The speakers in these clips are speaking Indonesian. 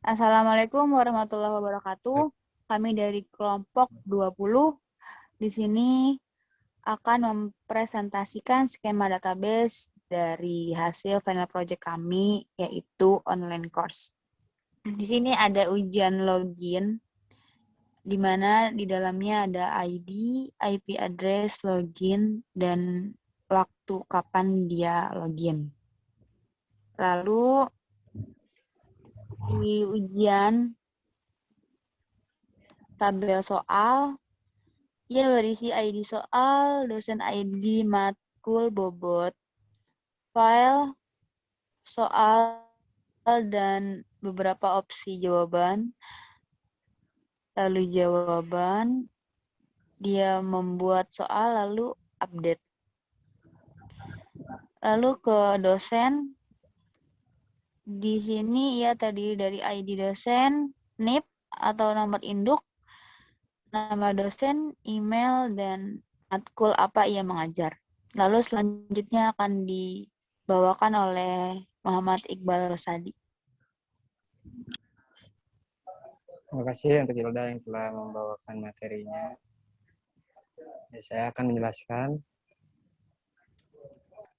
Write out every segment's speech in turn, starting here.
Assalamualaikum warahmatullahi wabarakatuh. Kami dari kelompok 20 di sini akan mempresentasikan skema database dari hasil final project kami, yaitu online course. Di sini ada ujian login, di mana di dalamnya ada ID, IP address, login, dan waktu kapan dia login. Lalu di ujian tabel soal, ia berisi ID soal, dosen ID, matkul, bobot, file, soal, dan beberapa opsi jawaban. Lalu jawaban, dia membuat soal, lalu update. Lalu ke dosen, di sini ia terdiri dari ID dosen, NIP atau nomor induk, nama dosen, email, dan matkul apa ia mengajar. Lalu selanjutnya akan dibawakan oleh Muhammad Iqbal Rosadi. Terima kasih untuk Hilda yang telah membawakan materinya. Saya akan menjelaskan.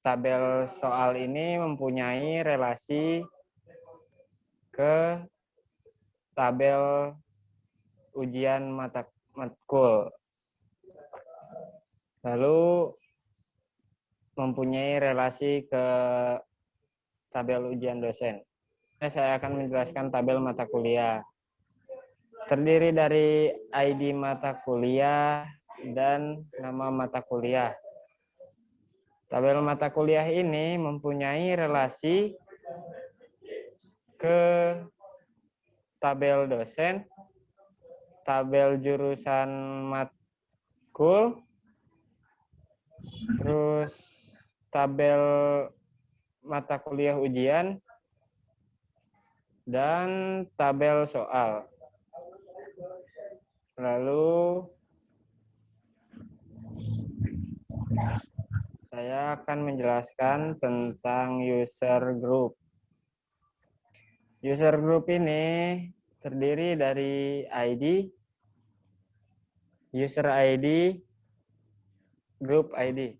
Tabel soal ini mempunyai relasi ke tabel ujian matkul. Lalu mempunyai relasi ke tabel ujian dosen. Saya akan menjelaskan tabel mata kuliah. Terdiri dari ID mata kuliah dan nama mata kuliah. Tabel mata kuliah ini mempunyai relasi ke tabel dosen, tabel jurusan matkul, terus tabel mata kuliah ujian, dan tabel soal. Lalu saya akan menjelaskan tentang user group. User group ini terdiri dari ID, user ID, group ID.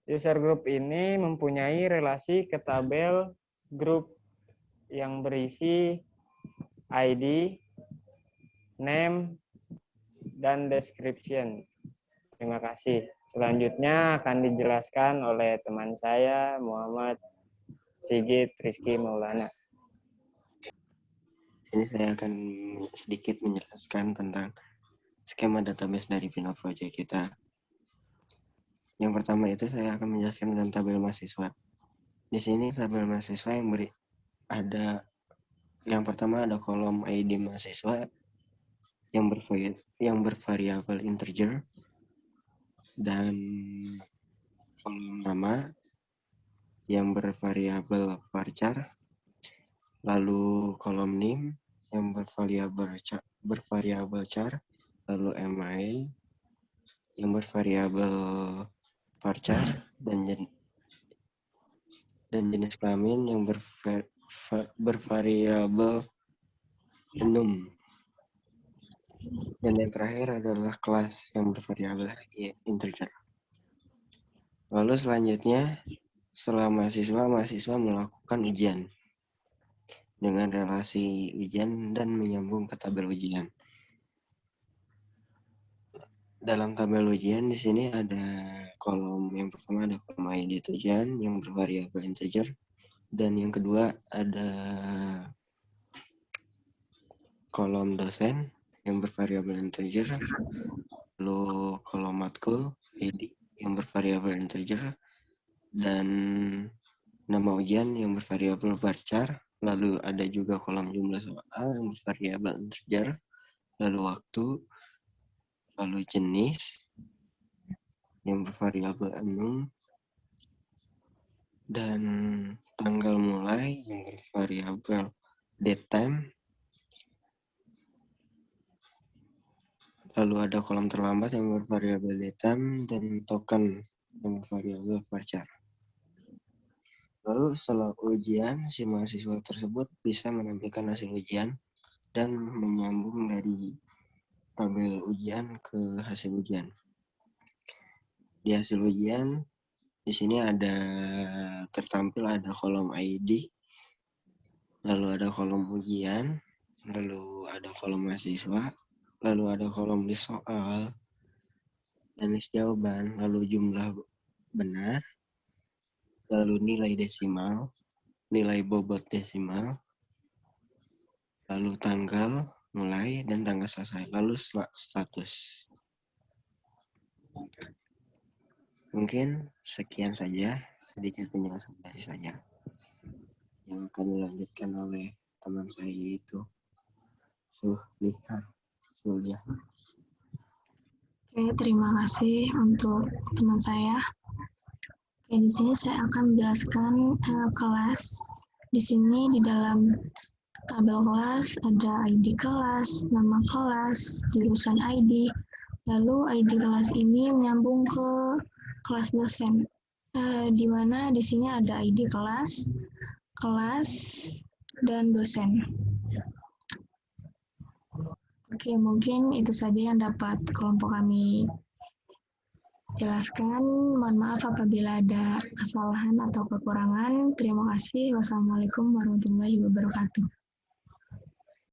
User group ini mempunyai relasi ke tabel grup yang berisi ID, name, dan description. Terima kasih. Selanjutnya akan dijelaskan oleh teman saya, Muhammad Sigit Rizky Maulana. Ini saya akan sedikit menjelaskan tentang skema database dari final project kita. Yang pertama itu saya akan menjelaskan tentang tabel mahasiswa. Di sini tabel mahasiswa yang pertama ada kolom ID mahasiswa yang bervariabel integer, dan kolom nama yang bervariabel varchar, lalu kolom name yang bervariabel char, lalu email yang bervariabel varchar, dan jenis kelamin yang bervariabel enum. Dan yang terakhir adalah kelas yang bervariabel integer. Lalu selanjutnya, setelah mahasiswa melakukan ujian dengan relasi ujian dan menyambung ke tabel ujian. Dalam tabel ujian di sini ada kolom yang pertama ada kolom ID ujian yang bervariabel integer, dan yang kedua ada kolom dosen yang bervariabel integer, lalu kolom matkul ID yang bervariabel integer, dan nama ujian yang bervariabel varchar. Lalu ada juga kolom jumlah soal yang bervariabel integer, lalu waktu, lalu jenis yang bervariabel enum, dan tanggal mulai yang bervariabel datetime. Lalu ada kolom terlambat yang bervariabel datetime dan token yang bervariabel varchar. Lalu setelah ujian, si mahasiswa tersebut bisa menampilkan hasil ujian dan menyambung dari tabel ujian ke hasil ujian. Di hasil ujian, di sini tertampil ada kolom ID, lalu ada kolom ujian, lalu ada kolom mahasiswa, lalu ada kolom list soal, dan list jawaban, lalu jumlah benar, lalu nilai desimal, nilai bobot desimal, lalu tanggal mulai dan tanggal selesai, lalu status. Mungkin sekian saja sedikit penjelasan dari saya yang akan dilanjutkan oleh teman saya, yaitu Suliah. Oke, terima kasih untuk teman saya. Oke, di sini saya akan menjelaskan kelas. Di sini di dalam tabel kelas ada ID kelas, nama kelas, jurusan ID. Lalu ID kelas ini menyambung ke kelas dosen. Di mana di sini ada ID kelas, dan dosen. Oke, mungkin itu saja yang dapat kelompok kami jelaskan. Mohon maaf apabila ada kesalahan atau kekurangan. Terima kasih. Wassalamualaikum warahmatullahi wabarakatuh.